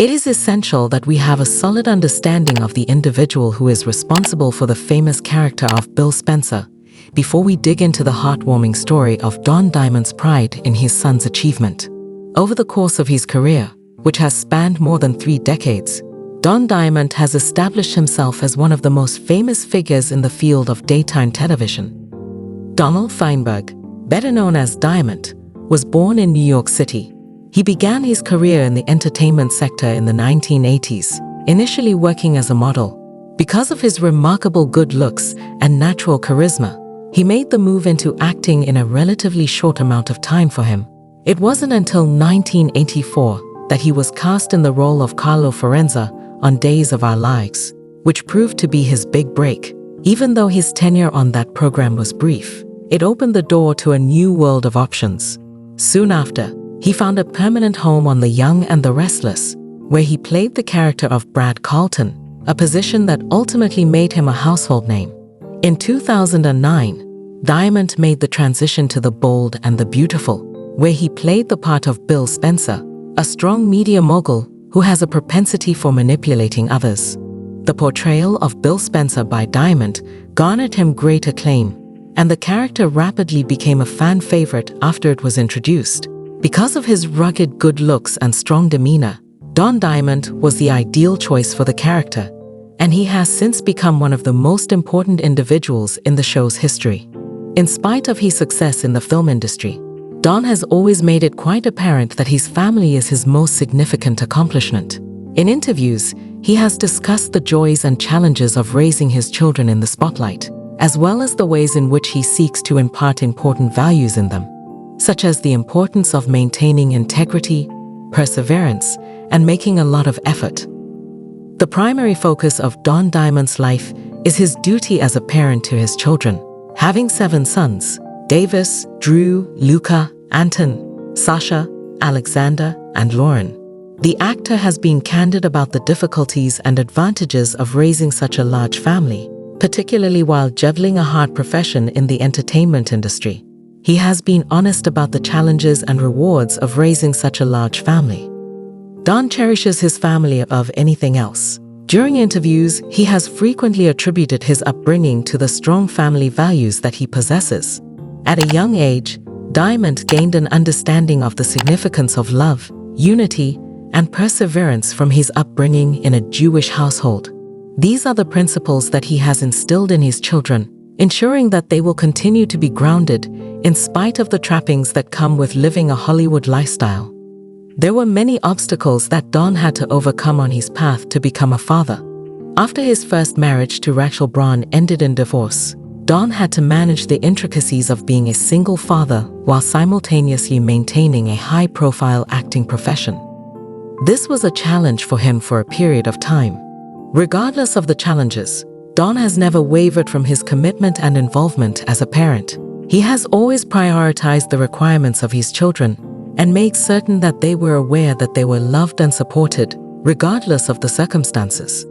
It is essential that we have a solid understanding of the individual who is responsible for the famous character of Bill Spencer before we dig into the heartwarming story of Don Diamond's pride in his son's achievement. Over the course of his career, which has spanned more than 3 decades, Don Diamond has established himself as one of the most famous figures in the field of daytime television. Donald Feinberg, better known as Diamond, was born in New York City. He began his career in the entertainment sector in the 1980s, initially working as a model. Because of his remarkable good looks and natural charisma, he made the move into acting in a relatively short amount of time for him. It wasn't until 1984 that he was cast in the role of Carlo Forenza on Days of Our Lives, which proved to be his big break. Even though his tenure on that program was brief, it opened the door to a new world of options. Soon after, he found a permanent home on The Young and the Restless, where he played the character of Brad Carlton, a position that ultimately made him a household name. In 2009, Diamond made the transition to The Bold and the Beautiful, where he played the part of Bill Spencer, a strong media mogul who has a propensity for manipulating others. The portrayal of Bill Spencer by Diamond garnered him great acclaim, and the character rapidly became a fan favorite after it was introduced. Because of his rugged good looks and strong demeanor, Don Diamond was the ideal choice for the character, and he has since become one of the most important individuals in the show's history. In spite of his success in the film industry, Don has always made it quite apparent that his family is his most significant accomplishment. In interviews, he has discussed the joys and challenges of raising his children in the spotlight, as well as the ways in which he seeks to impart important values in them, such as the importance of maintaining integrity, perseverance, and making a lot of effort. The primary focus of Don Diamond's life is his duty as a parent to his children. Having 7 sons, Davis, Drew, Luca, Anton, Sasha, Alexander, and Lauren, the actor has been candid about the difficulties and advantages of raising such a large family, particularly while juggling a hard profession in the entertainment industry. He has been honest about the challenges and rewards of raising such a large family. Don cherishes his family above anything else. During interviews, he has frequently attributed his upbringing to the strong family values that he possesses. At a young age, Diamond gained an understanding of the significance of love, unity, and perseverance from his upbringing in a Jewish household. These are the principles that he has instilled in his children, ensuring that they will continue to be grounded in spite of the trappings that come with living a Hollywood lifestyle. There were many obstacles that Don had to overcome on his path to become a father. After his first marriage to Rachel Braun ended in divorce, Don had to manage the intricacies of being a single father while simultaneously maintaining a high-profile acting profession. This was a challenge for him for a period of time. Regardless of the challenges, Don has never wavered from his commitment and involvement as a parent. He has always prioritized the requirements of his children and made certain that they were aware that they were loved and supported, regardless of the circumstances.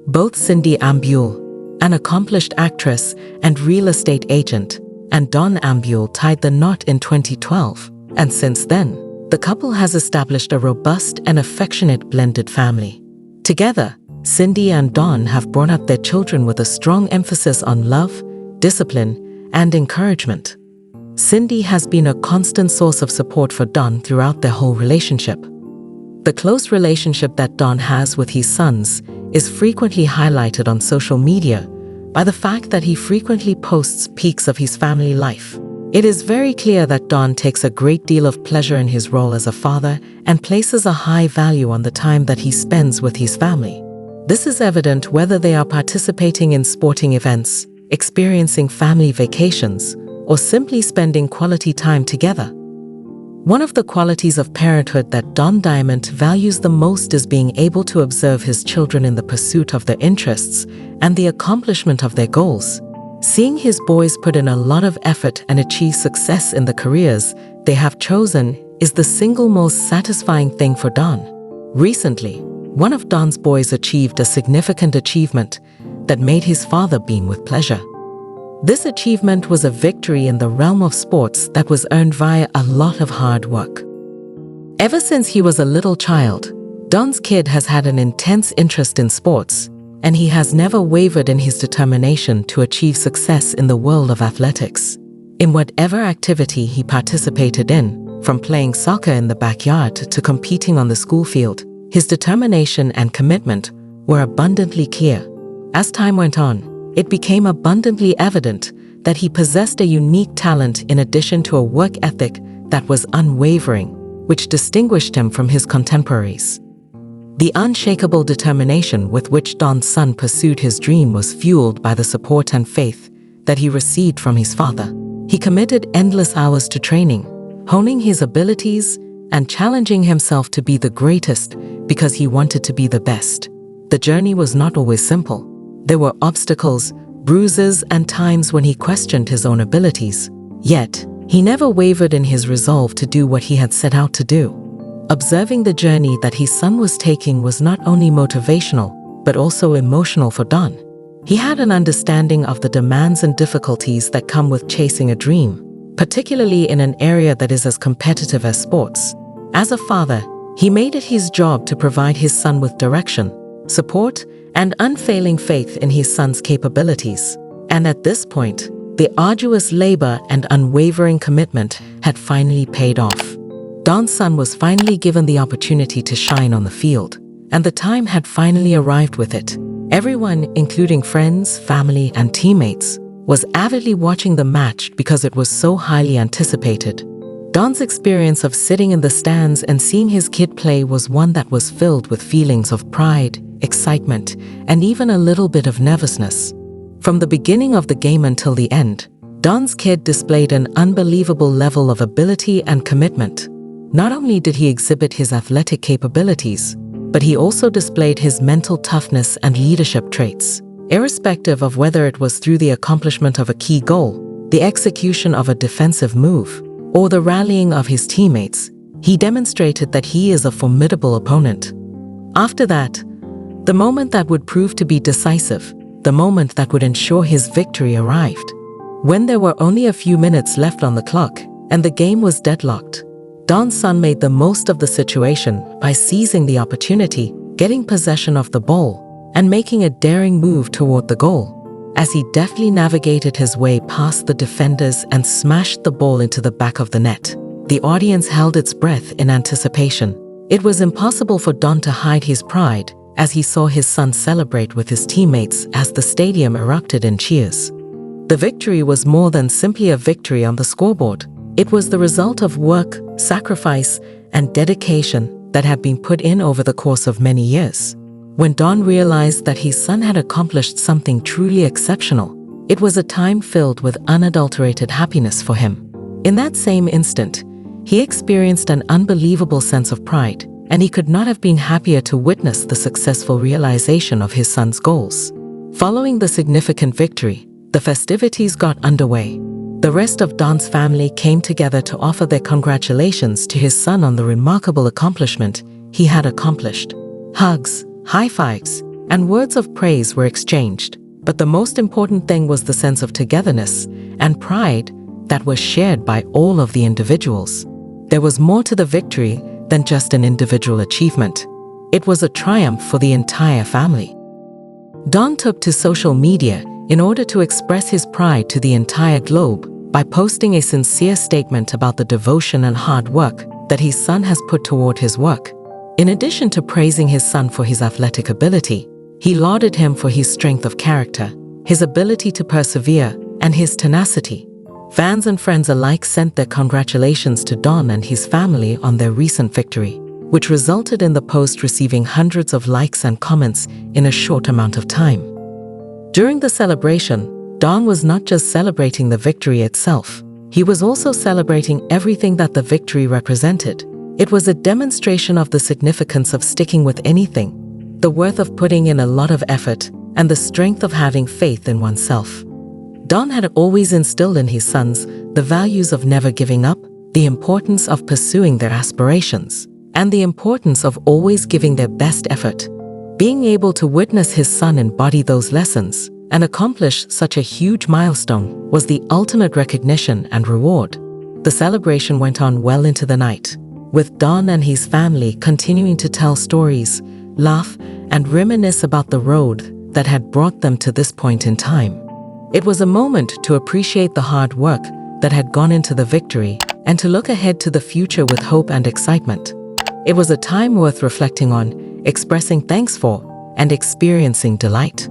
Both Cindy Ambule, an accomplished actress and real estate agent, and Don Ambule tied the knot in 2012, and since then, the couple has established a robust and affectionate blended family. Together, Cindy and Don have brought up their children with a strong emphasis on love, discipline, and encouragement. Cindy has been a constant source of support for Don throughout their whole relationship. The close relationship that Don has with his sons is frequently highlighted on social media by the fact that he frequently posts pics of his family life. It is very clear that Don takes a great deal of pleasure in his role as a father and places a high value on the time that he spends with his family. This is evident whether they are participating in sporting events, experiencing family vacations, or simply spending quality time together. One of the qualities of parenthood that Don Diamond values the most is being able to observe his children in the pursuit of their interests and the accomplishment of their goals. Seeing his boys put in a lot of effort and achieve success in the careers they have chosen is the single most satisfying thing for Don. Recently, one of Don's boys achieved a significant achievement that made his father beam with pleasure. This achievement was a victory in the realm of sports that was earned via a lot of hard work. Ever since he was a little child, Don's kid has had an intense interest in sports, and he has never wavered in his determination to achieve success in the world of athletics. In whatever activity he participated in, from playing soccer in the backyard to competing on the school field, his determination and commitment were abundantly clear. As time went on, it became abundantly evident that he possessed a unique talent in addition to a work ethic that was unwavering, which distinguished him from his contemporaries. The unshakable determination with which Don's son pursued his dream was fueled by the support and faith that he received from his father. He committed endless hours to training, honing his abilities and challenging himself to be the greatest because he wanted to be the best. The journey was not always simple. There were obstacles, bruises, and times when he questioned his own abilities. Yet, he never wavered in his resolve to do what he had set out to do. Observing the journey that his son was taking was not only motivational, but also emotional for Don. He had an understanding of the demands and difficulties that come with chasing a dream, particularly in an area that is as competitive as sports. As a father, he made it his job to provide his son with direction, support, and unfailing faith in his son's capabilities. And at this point, the arduous labor and unwavering commitment had finally paid off. Don's son was finally given the opportunity to shine on the field, and the time had finally arrived with it. Everyone, including friends, family, and teammates, was avidly watching the match because it was so highly anticipated. Don's experience of sitting in the stands and seeing his kid play was one that was filled with feelings of pride, excitement, and even a little bit of nervousness. From the beginning of the game until the end, Don's kid displayed an unbelievable level of ability and commitment. Not only did he exhibit his athletic capabilities, but he also displayed his mental toughness and leadership traits. Irrespective of whether it was through the accomplishment of a key goal, the execution of a defensive move, or the rallying of his teammates, he demonstrated that he is a formidable opponent. After that, the moment that would prove to be decisive, the moment that would ensure his victory arrived. When there were only a few minutes left on the clock and the game was deadlocked, Don's son made the most of the situation by seizing the opportunity, getting possession of the ball, and making a daring move toward the goal. As he deftly navigated his way past the defenders and smashed the ball into the back of the net, the audience held its breath in anticipation. It was impossible for Don to hide his pride as he saw his son celebrate with his teammates as the stadium erupted in cheers. The victory was more than simply a victory on the scoreboard. It was the result of work, sacrifice, and dedication that had been put in over the course of many years. When Don realized that his son had accomplished something truly exceptional, it was a time filled with unadulterated happiness for him. In that same instant, he experienced an unbelievable sense of pride, and he could not have been happier to witness the successful realization of his son's goals. Following the significant victory, the festivities got underway. The rest of Don's family came together to offer their congratulations to his son on the remarkable accomplishment he had accomplished. Hugs, high fives, and words of praise were exchanged, but the most important thing was the sense of togetherness and pride that was shared by all of the individuals. There was more to the victory than just an individual achievement. It was a triumph for the entire family. Don took to social media in order to express his pride to the entire globe by posting a sincere statement about the devotion and hard work that his son has put toward his work. In addition to praising his son for his athletic ability, he lauded him for his strength of character, his ability to persevere, and his tenacity. Fans and friends alike sent their congratulations to Don and his family on their recent victory, which resulted in the post receiving hundreds of likes and comments in a short amount of time. During the celebration, Don was not just celebrating the victory itself, he was also celebrating everything that the victory represented. It was a demonstration of the significance of sticking with anything, the worth of putting in a lot of effort, and the strength of having faith in oneself. Don had always instilled in his sons the values of never giving up, the importance of pursuing their aspirations, and the importance of always giving their best effort. Being able to witness his son embody those lessons and accomplish such a huge milestone was the ultimate recognition and reward. The celebration went on well into the night. with Don and his family continuing to tell stories, laugh, and reminisce about the road that had brought them to this point in time. It was a moment to appreciate the hard work that had gone into the victory and to look ahead to the future with hope and excitement. It was a time worth reflecting on, expressing thanks for, and experiencing delight.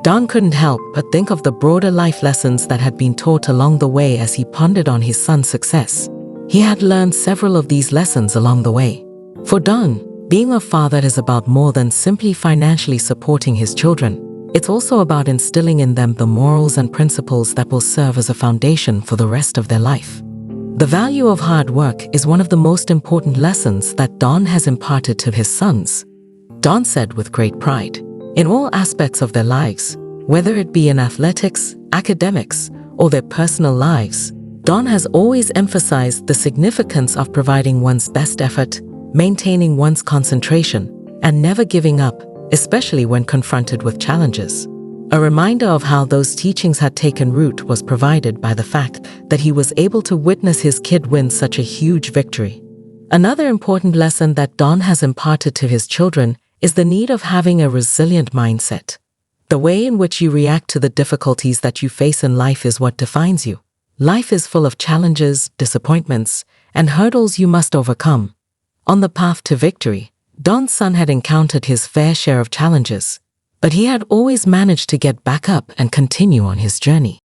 Don couldn't help but think of the broader life lessons that had been taught along the way as he pondered on his son's success. He had learned several of these lessons along the way. For Don, being a father is about more than simply financially supporting his children. It's also about instilling in them the morals and principles that will serve as a foundation for the rest of their life. The value of hard work is one of the most important lessons that Don has imparted to his sons. Don said with great pride, in all aspects of their lives, whether it be in athletics, academics, or their personal lives, Don has always emphasized the significance of providing one's best effort, maintaining one's concentration, and never giving up, especially when confronted with challenges. A reminder of how those teachings had taken root was provided by the fact that he was able to witness his kid win such a huge victory. Another important lesson that Don has imparted to his children is the need of having a resilient mindset. The way in which you react to the difficulties that you face in life is what defines you. Life is full of challenges, disappointments, and hurdles you must overcome. On the path to victory, Don's son had encountered his fair share of challenges, but he had always managed to get back up and continue on his journey.